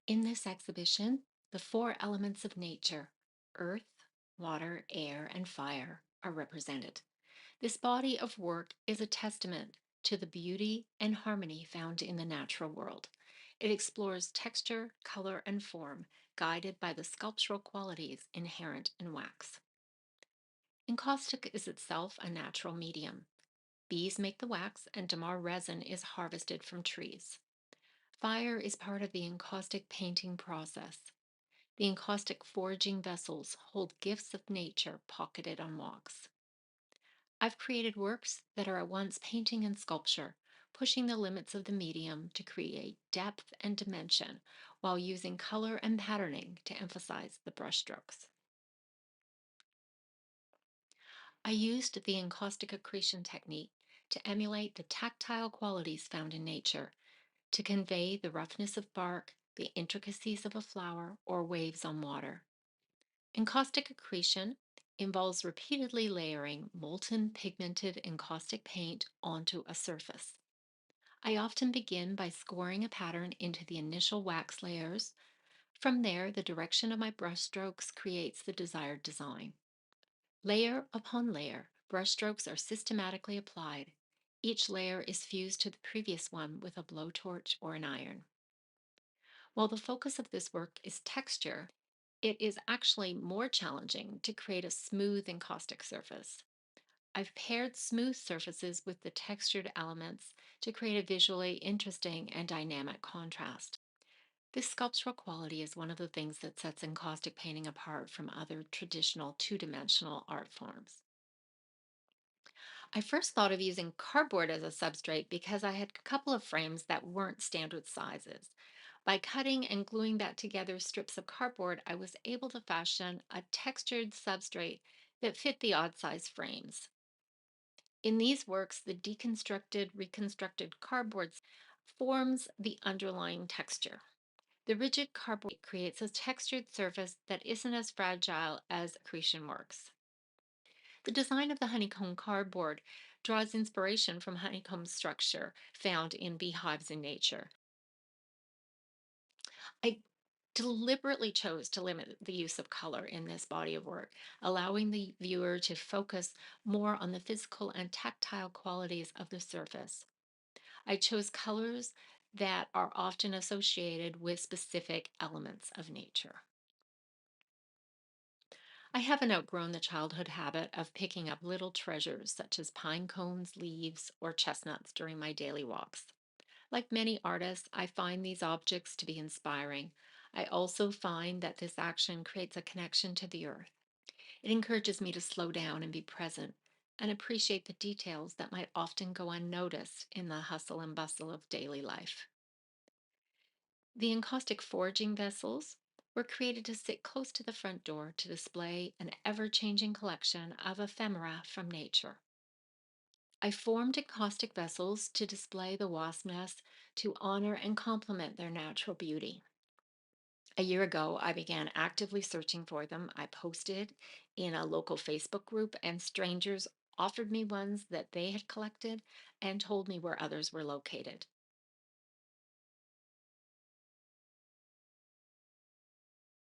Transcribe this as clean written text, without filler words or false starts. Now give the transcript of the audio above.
In this exhibition, the four elements of nature, earth, water, air, and fire, are represented. This body of work is a testament to the beauty and harmony found in the natural world. It explores texture, color, and form, guided by the sculptural qualities inherent in wax. Encaustic is itself a natural medium. Bees make the wax, and damar resin is harvested from trees. Fire is part of the encaustic painting process. The encaustic foraging vessels hold gifts of nature pocketed on walks. I've created works that are at once painting and sculpture, pushing the limits of the medium to create depth and dimension while using color and patterning to emphasize the brushstrokes. I used the encaustic accretion technique to emulate the tactile qualities found in nature, to convey the roughness of bark, the intricacies of a flower, or waves on water. Encaustic accretion involves repeatedly layering molten pigmented encaustic paint onto a surface. I often begin by scoring a pattern into the initial wax layers. From there, the direction of my brushstrokes creates the desired design. Layer upon layer, brushstrokes are systematically applied. Each layer is fused to the previous one with a blowtorch or an iron. While the focus of this work is texture, it is actually more challenging to create a smooth encaustic surface. I've paired smooth surfaces with the textured elements to create a visually interesting and dynamic contrast. This sculptural quality is one of the things that sets encaustic painting apart from other traditional two-dimensional art forms. I first thought of using cardboard as a substrate because I had a couple of frames that weren't standard sizes. By cutting and gluing back together strips of cardboard, I was able to fashion a textured substrate that fit the odd size frames. In these works, the deconstructed, reconstructed cardboard forms the underlying texture. The rigid cardboard creates a textured surface that isn't as fragile as accretion works. The design of the honeycomb cardboard draws inspiration from honeycomb structure found in beehives in nature. I deliberately chose to limit the use of color in this body of work, allowing the viewer to focus more on the physical and tactile qualities of the surface. I chose colors that are often associated with specific elements of nature. I haven't outgrown the childhood habit of picking up little treasures such as pine cones, leaves, or chestnuts during my daily walks. Like many artists, I find these objects to be inspiring. I also find that this action creates a connection to the earth. It encourages me to slow down and be present and appreciate the details that might often go unnoticed in the hustle and bustle of daily life. The encaustic foraging vessels were created to sit close to the front door to display an ever changing collection of ephemera from nature. I formed encaustic vessels to display the wasp nests to honor and complement their natural beauty. A year ago, I began actively searching for them. I posted in a local Facebook group, and strangers offered me ones that they had collected and told me where others were located.